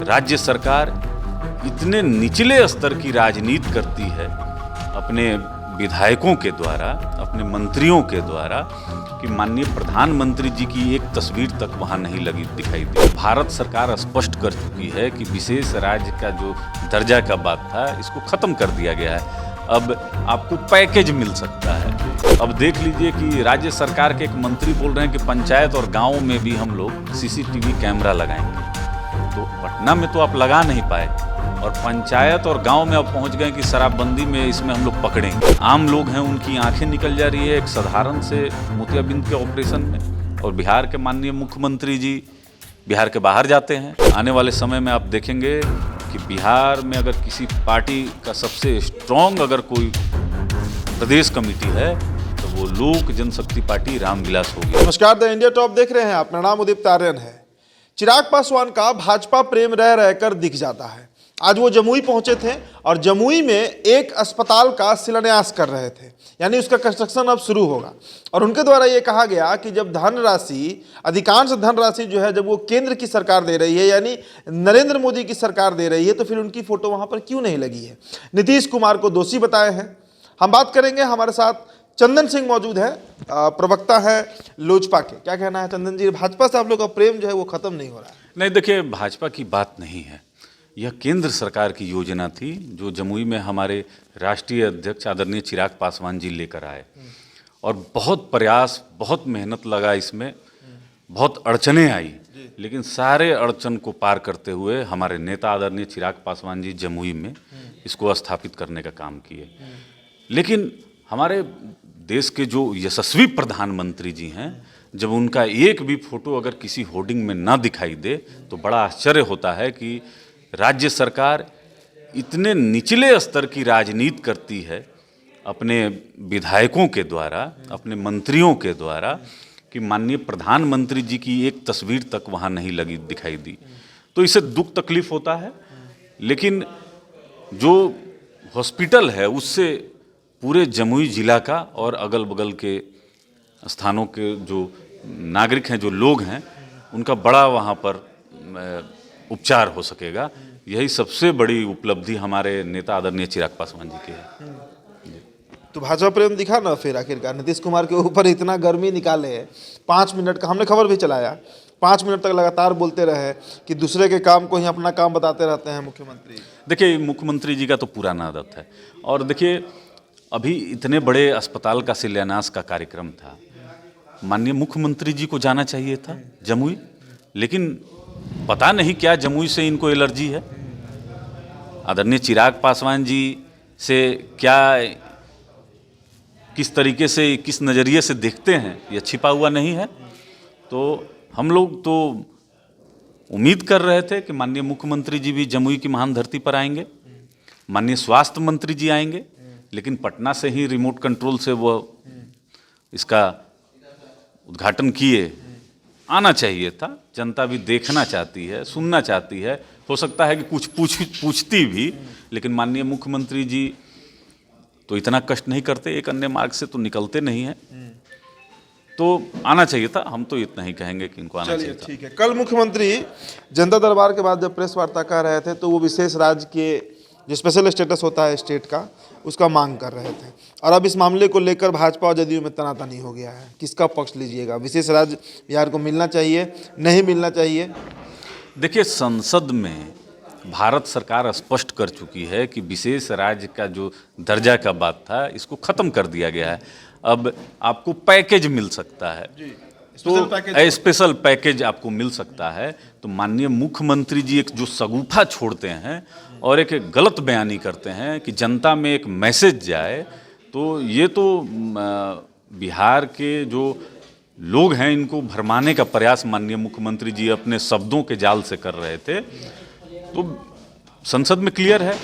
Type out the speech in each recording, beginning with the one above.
राज्य सरकार इतने निचले स्तर की राजनीति करती है अपने विधायकों के द्वारा, अपने मंत्रियों के द्वारा, कि माननीय प्रधानमंत्री जी की एक तस्वीर तक वहाँ नहीं लगी दिखाई दी। भारत सरकार स्पष्ट कर चुकी है कि विशेष राज्य का जो दर्जा का बात था इसको खत्म कर दिया गया है। अब आपको पैकेज मिल सकता है। अब देख लीजिए कि राज्य सरकार के एक मंत्री बोल रहे हैं कि पंचायत और गाँव में भी हम लोग सीसीटीवी कैमरा लगाएंगे। तो पटना में तो आप लगा नहीं पाए और पंचायत और गांव में अब पहुंच गए कि शराबबंदी में इसमें हम लोग पकड़ेंगे। आम लोग हैं, उनकी आंखें निकल जा रही है एक साधारण से मोतियाबिंद के ऑपरेशन में, और बिहार के माननीय मुख्यमंत्री जी बिहार के बाहर जाते हैं। आने वाले समय में आप देखेंगे कि बिहार में अगर किसी पार्टी का सबसे स्ट्रॉन्ग अगर कोई प्रदेश कमेटी है तो वो लोक जनशक्ति पार्टी रामविलास होगी। नमस्कार, द इंडिया टॉप देख रहे हैं आप। मेरा नाम उदित आर्यन है। चिराग पासवान का भाजपा प्रेम रह रहकर दिख जाता है। आज वो जमुई पहुंचे थे और जमुई में एक अस्पताल का शिलान्यास कर रहे थे, यानी उसका कंस्ट्रक्शन अब शुरू होगा। और उनके द्वारा ये कहा गया कि जब धनराशि, अधिकांश धनराशि जो है जब वो केंद्र की सरकार दे रही है, यानी नरेंद्र मोदी की सरकार दे रही है, तो फिर उनकी फोटो वहां पर क्यों नहीं लगी है। नीतीश कुमार को दोषी बताए हैं। हम बात करेंगे, हमारे साथ चंदन सिंह मौजूद है, प्रवक्ता है लोजपा के। क्या कहना है चंदन जी, भाजपा से आप लोग का प्रेम जो है वो खत्म नहीं हो रहा है? नहीं, देखिए, भाजपा की बात नहीं है। यह केंद्र सरकार की योजना थी जो जमुई में हमारे राष्ट्रीय अध्यक्ष आदरणीय चिराग पासवान जी लेकर आए, और बहुत प्रयास, बहुत मेहनत लगा इसमें, बहुत अड़चनें आई, लेकिन सारे अड़चन को पार करते हुए हमारे नेता आदरणीय चिराग पासवान जी जमुई में इसको स्थापित करने का काम किए। लेकिन हमारे देश के जो यशस्वी प्रधानमंत्री जी हैं, जब उनका एक भी फोटो अगर किसी होर्डिंग में ना दिखाई दे तो बड़ा आश्चर्य होता है कि राज्य सरकार इतने निचले स्तर की राजनीति करती है अपने विधायकों के द्वारा, अपने मंत्रियों के द्वारा, कि माननीय प्रधानमंत्री जी की एक तस्वीर तक वहाँ नहीं लगी दिखाई दी। तो इससे दुख तकलीफ होता है। लेकिन जो हॉस्पिटल है उससे पूरे जमुई जिला का और अगल बगल के स्थानों के जो नागरिक हैं, जो लोग हैं, उनका बड़ा वहाँ पर उपचार हो सकेगा। यही सबसे बड़ी उपलब्धि हमारे नेता आदरणीय चिराग पासवान जी की है। तो भाजपा प्रेम दिखा ना फिर आखिरकार। नीतीश कुमार के ऊपर इतना गर्मी निकाले, 5 मिनट का हमने खबर भी चलाया, 5 मिनट तक लगातार बोलते रहे कि दूसरे के काम को ही अपना काम बताते रहते हैं मुख्यमंत्री। देखिए, मुख्यमंत्री जी का तो पुराना आदत है। और देखिए, अभी इतने बड़े अस्पताल का शिलान्यास का कार्यक्रम था, माननीय मुख्यमंत्री जी को जाना चाहिए था जमुई, लेकिन पता नहीं क्या जमुई से इनको एलर्जी है। आदरणीय चिराग पासवान जी से क्या, किस तरीके से, किस नज़रिए से देखते हैं, यह छिपा हुआ नहीं है। तो हम लोग तो उम्मीद कर रहे थे कि माननीय मुख्यमंत्री जी भी जमुई की महान धरती पर आएंगे, माननीय स्वास्थ्य मंत्री जी आएंगे, लेकिन पटना से ही रिमोट कंट्रोल से वो इसका उद्घाटन किए। आना चाहिए था, जनता भी देखना चाहती है, सुनना चाहती है। हो सकता है कि कुछ पूछती भी, लेकिन माननीय मुख्यमंत्री जी तो इतना कष्ट नहीं करते, एक अन्य मार्ग से तो निकलते नहीं हैं। तो आना चाहिए था। हम तो इतना ही कहेंगे कि इनको आना चाहिए था। ठीक है। कल मुख्यमंत्री जनता दरबार के बाद जब प्रेस वार्ता कर रहे थे तो वो विशेष राज्य के जो स्पेशल स्टेटस होता है स्टेट का, उसका मांग कर रहे थे। और अब इस मामले को लेकर भाजपा और जदयू में तनातनी हो गया है। किसका पक्ष लीजिएगा? विशेष राज्य बिहार को मिलना चाहिए, नहीं मिलना चाहिए? देखिए, संसद में भारत सरकार स्पष्ट कर चुकी है कि विशेष राज्य का जो दर्जा का बात था इसको खत्म कर दिया गया है। अब आपको पैकेज मिल सकता है, तो स्पेशल पैकेज आपको मिल सकता है। तो माननीय मुख्यमंत्री जी एक जो शगुफा छोड़ते हैं और एक गलत बयानी करते हैं कि जनता में एक मैसेज जाए, तो ये तो बिहार के जो लोग हैं इनको भरमाने का प्रयास माननीय मुख्यमंत्री जी अपने शब्दों के जाल से कर रहे थे। तो संसद में क्लियर है,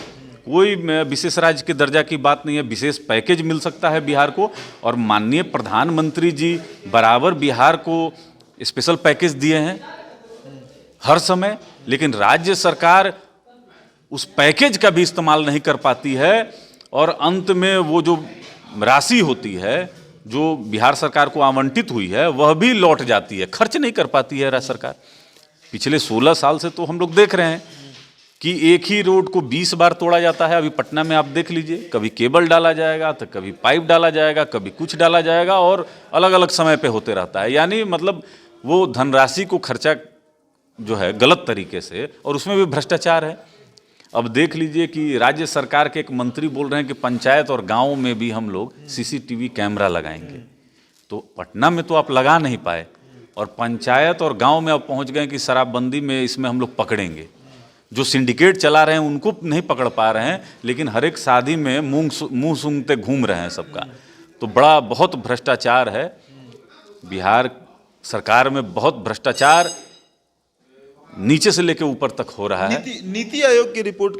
कोई विशेष राज्य के दर्जा की बात नहीं है। विशेष पैकेज मिल सकता है बिहार को, और माननीय प्रधानमंत्री जी बराबर बिहार को स्पेशल पैकेज दिए हैं हर समय, लेकिन राज्य सरकार उस पैकेज का भी इस्तेमाल नहीं कर पाती है, और अंत में वो जो राशि होती है जो बिहार सरकार को आवंटित हुई है वह भी लौट जाती है, खर्च नहीं कर पाती है राज्य सरकार। पिछले 16 साल से तो हम लोग देख रहे हैं कि एक ही रोड को 20 बार तोड़ा जाता है। अभी पटना में आप देख लीजिए, कभी केबल डाला जाएगा तो कभी पाइप डाला जाएगा, कभी कुछ डाला जाएगा, और अलग अलग समय पे होते रहता है। यानी मतलब वो धनराशि को खर्चा जो है गलत तरीके से, और उसमें भी भ्रष्टाचार है। अब देख लीजिए कि राज्य सरकार के एक मंत्री बोल रहे हैं कि पंचायत और गाँव में भी हम लोग CCTV कैमरा लगाएंगे। तो पटना में तो आप लगा नहीं पाए, और पंचायत और गांव में अब पहुंच गए कि शराबबंदी में इसमें हम लोग पकड़ेंगे। जो सिंडिकेट चला रहे हैं उनको नहीं पकड़ पा रहे हैं, लेकिन हर एक शादी में मुंह सूंघते घूम रहे हैं सबका। तो बहुत भ्रष्टाचार है बिहार सरकार में, बहुत भ्रष्टाचार नीचे से लेकर ऊपर तक हो रहा है। नीति आयोग की रिपोर्ट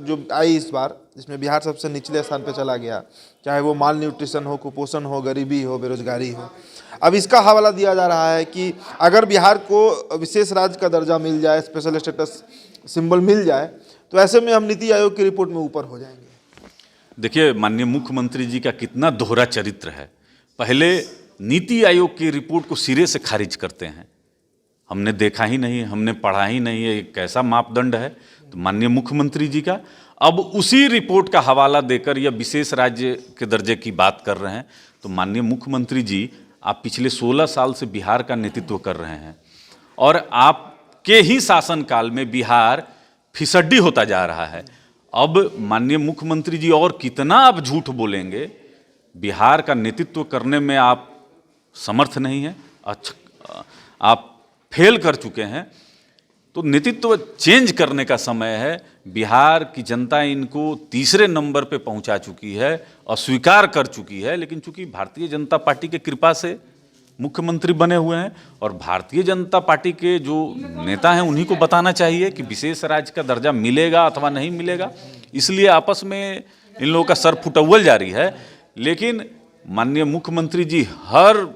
जो आई इस बार, जिसमें बिहार सबसे निचले स्थान पर चला गया, चाहे वो माल न्यूट्रिशन हो, कुपोषण हो, गरीबी हो, बेरोजगारी हो। अब इसका हवाला दिया जा रहा है कि अगर बिहार को विशेष राज्य का दर्जा मिल जाए, स्पेशल स्टेटस सिंबल मिल जाए, तो ऐसे में हम नीति आयोग की रिपोर्ट में ऊपर हो जाएंगे। देखिए, माननीय मुख्यमंत्री जी का कितना दोहरा चरित्र है। पहले नीति आयोग की रिपोर्ट को सिरे से खारिज करते हैं, हमने देखा ही नहीं, हमने पढ़ा ही नहीं है, एक कैसा मापदंड है तो माननीय मुख्यमंत्री जी का। अब उसी रिपोर्ट का हवाला देकर यह विशेष राज्य के दर्जे की बात कर रहे हैं। तो माननीय मुख्यमंत्री जी, आप पिछले 16 साल से बिहार का नेतृत्व कर रहे हैं, और आपके ही शासनकाल में बिहार फिसड्डी होता जा रहा है। अब माननीय मुख्यमंत्री जी और कितना आप झूठ बोलेंगे, बिहार का नेतृत्व करने में आप समर्थ नहीं हैं, आप फेल कर चुके हैं। तो नेतृत्व चेंज करने का समय है। बिहार की जनता इनको तीसरे नंबर पे पहुंचा चुकी है, अस्वीकार कर चुकी है। लेकिन चूंकि भारतीय जनता पार्टी के कृपा से मुख्यमंत्री बने हुए हैं, और भारतीय जनता पार्टी के जो नेता हैं उन्हीं को बताना चाहिए कि विशेष राज्य का दर्जा मिलेगा अथवा नहीं मिलेगा। इसलिए आपस में इन लोगों का सर फुटौल जारी है। लेकिन माननीय मुख्यमंत्री जी हर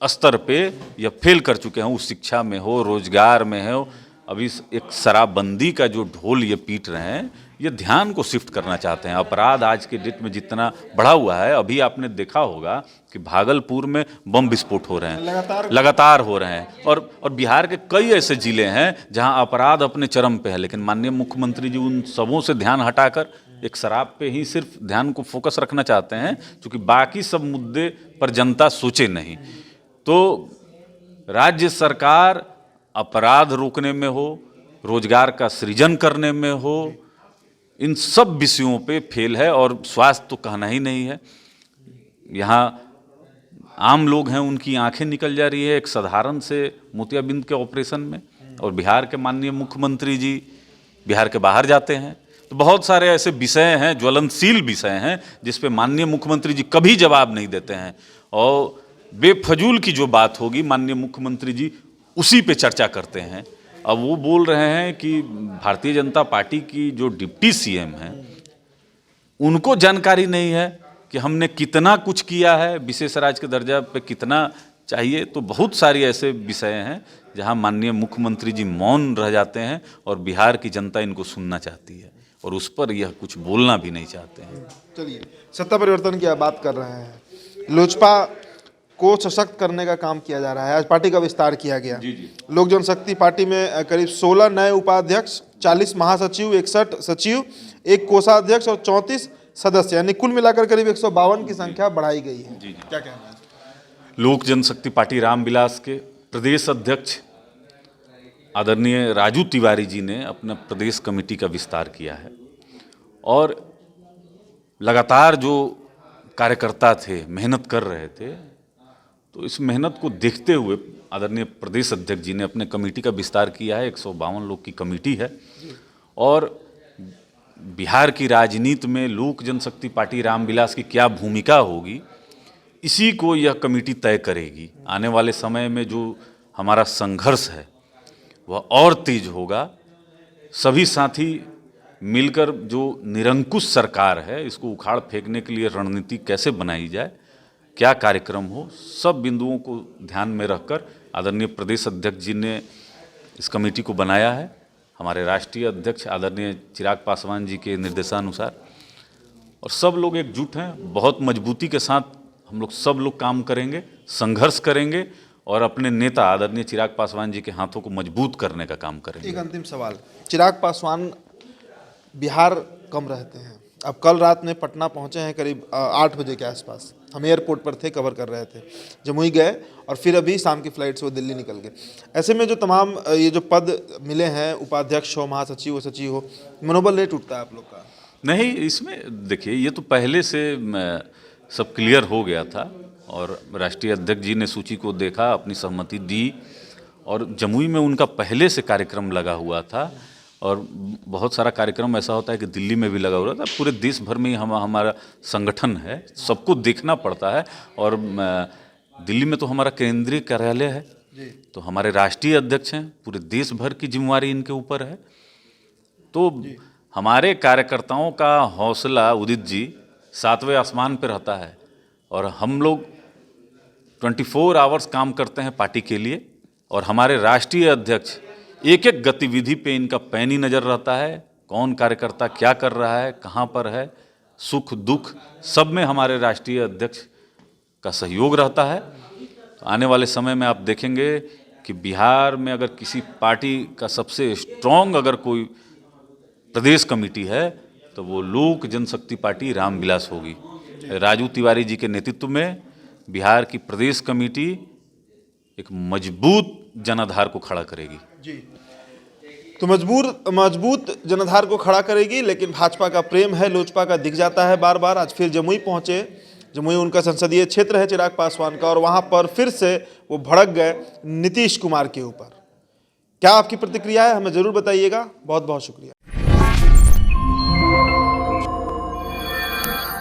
स्तर पे यह फेल कर चुके हैं, उस शिक्षा में हो, रोजगार में हो। अभी एक शराबबंदी का जो ढोल ये पीट रहे हैं, ये ध्यान को शिफ्ट करना चाहते हैं। अपराध आज के डेट में जितना बढ़ा हुआ है, अभी आपने देखा होगा कि भागलपुर में बम विस्फोट हो रहे हैं, लगातार हो रहे हैं। और बिहार के कई ऐसे जिले हैं जहां अपराध अपने चरम पे है। लेकिन माननीय मुख्यमंत्री जी उन सबों से ध्यान हटाकर एक शराब पे ही सिर्फ ध्यान को फोकस रखना चाहते हैं, क्योंकि बाकी सब मुद्दे पर जनता सोचे नहीं। तो राज्य सरकार अपराध रोकने में हो, रोजगार का सृजन करने में हो, इन सब विषयों पे फेल है। और स्वास्थ्य तो कहना ही नहीं है। यहाँ आम लोग हैं, उनकी आंखें निकल जा रही है एक साधारण से मोतियाबिंद के ऑपरेशन में, और बिहार के माननीय मुख्यमंत्री जी बिहार के बाहर जाते हैं। तो बहुत सारे ऐसे विषय हैं, ज्वलनशील विषय हैं, जिस पे माननीय मुख्यमंत्री जी कभी जवाब नहीं देते हैं। और बेफजूल की जो बात होगी, माननीय मुख्यमंत्री जी उसी पे चर्चा करते हैं। अब वो बोल रहे हैं कि भारतीय जनता पार्टी की जो डिप्टी CM हैं, उनको जानकारी नहीं है कि हमने कितना कुछ किया है, विशेष राज्य के दर्जा पे कितना चाहिए। तो बहुत सारी ऐसे विषय हैं जहां माननीय मुख्यमंत्री जी मौन रह जाते हैं, और बिहार की जनता इनको सुनना चाहती है, और उस पर यह कुछ बोलना भी नहीं चाहते हैं। चलिए, सत्ता परिवर्तन की बात कर रहे हैं। लोजपा को सशक्त करने का काम किया जा रहा है। आज पार्टी का विस्तार किया गया। लोक जनशक्ति पार्टी में करीब 16 नए उपाध्यक्ष, 40 महासचिव, 61 सचिव, 1 कोषाध्यक्ष और 34 सदस्य, यानी कुल मिलाकर करीब 152 की संख्या बढ़ाई गई है। क्या कहना है? लोक जनशक्ति पार्टी रामविलास के प्रदेश अध्यक्ष आदरणीय राजू तिवारी जी ने अपना प्रदेश कमेटी का विस्तार किया है, और लगातार जो कार्यकर्ता थे, मेहनत कर रहे थे, तो इस मेहनत को देखते हुए आदरणीय प्रदेश अध्यक्ष जी ने अपने कमेटी का विस्तार किया है। 152 लोग की कमेटी है, और बिहार की राजनीति में लोक जनशक्ति पार्टी रामविलास की क्या भूमिका होगी, इसी को यह कमेटी तय करेगी। आने वाले समय में जो हमारा संघर्ष है वह और तेज होगा। सभी साथी मिलकर जो निरंकुश सरकार है, इसको उखाड़ फेंकने के लिए रणनीति कैसे बनाई जाए, क्या कार्यक्रम हो, सब बिंदुओं को ध्यान में रखकर आदरणीय प्रदेश अध्यक्ष जी ने इस कमेटी को बनाया है। हमारे राष्ट्रीय अध्यक्ष आदरणीय चिराग पासवान जी के निर्देशानुसार, और सब लोग एकजुट हैं। बहुत मजबूती के साथ हम लोग सब लोग काम करेंगे, संघर्ष करेंगे, और अपने नेता आदरणीय चिराग पासवान जी के हाथों को मजबूत करने का काम करेंगे। एक अंतिम सवाल, चिराग पासवान बिहार कम रहते हैं, अब कल रात में पटना पहुंचे हैं करीब 8 बजे के आसपास। हम एयरपोर्ट पर थे, कवर कर रहे थे, जमुई गए और फिर अभी शाम की फ्लाइट से वो दिल्ली निकल गए। ऐसे में जो तमाम ये जो पद मिले हैं, उपाध्यक्ष हो, महासचिव हो, सचिव हो, मनोबल नहीं टूटता है आप लोग का? नहीं, इसमें देखिए ये तो पहले से सब क्लियर हो गया था और राष्ट्रीय अध्यक्ष जी ने सूची को देखा, अपनी सहमति दी और जमुई में उनका पहले से कार्यक्रम लगा हुआ था और बहुत सारा कार्यक्रम ऐसा होता है कि दिल्ली में भी लगा हुआ था। पूरे देश भर में ही हमारा संगठन है, सबको देखना पड़ता है और दिल्ली में तो हमारा केंद्रीय कार्यालय है, तो हमारे राष्ट्रीय अध्यक्ष हैं, पूरे देश भर की जिम्मेवारी इनके ऊपर है। तो हमारे कार्यकर्ताओं का हौसला उदित जी 7वें आसमान पर रहता है और हम लोग 24 आवर्स काम करते हैं पार्टी के लिए और हमारे राष्ट्रीय अध्यक्ष एक एक गतिविधि पे इनका पैनी नज़र रहता है, कौन कार्यकर्ता क्या कर रहा है, कहाँ पर है, सुख दुख सब में हमारे राष्ट्रीय अध्यक्ष का सहयोग रहता है। तो आने वाले समय में आप देखेंगे कि बिहार में अगर किसी पार्टी का सबसे स्ट्रॉन्ग अगर कोई प्रदेश कमेटी है तो वो लोक जनशक्ति पार्टी रामविलास होगी। राजू तिवारी जी के नेतृत्व में बिहार की प्रदेश कमेटी एक मजबूत जनाधार को खड़ा करेगी। जी, तो मजबूत जनाधार को खड़ा करेगी, लेकिन भाजपा का प्रेम है, लोजपा का दिख जाता है बार बार। आज फिर जमुई पहुंचे, जमुई उनका संसदीय क्षेत्र है चिराग पासवान का, और वहां पर फिर से वो भड़क गए नीतीश कुमार के ऊपर। क्या आपकी प्रतिक्रिया है, हमें जरूर बताइएगा। बहुत बहुत शुक्रिया।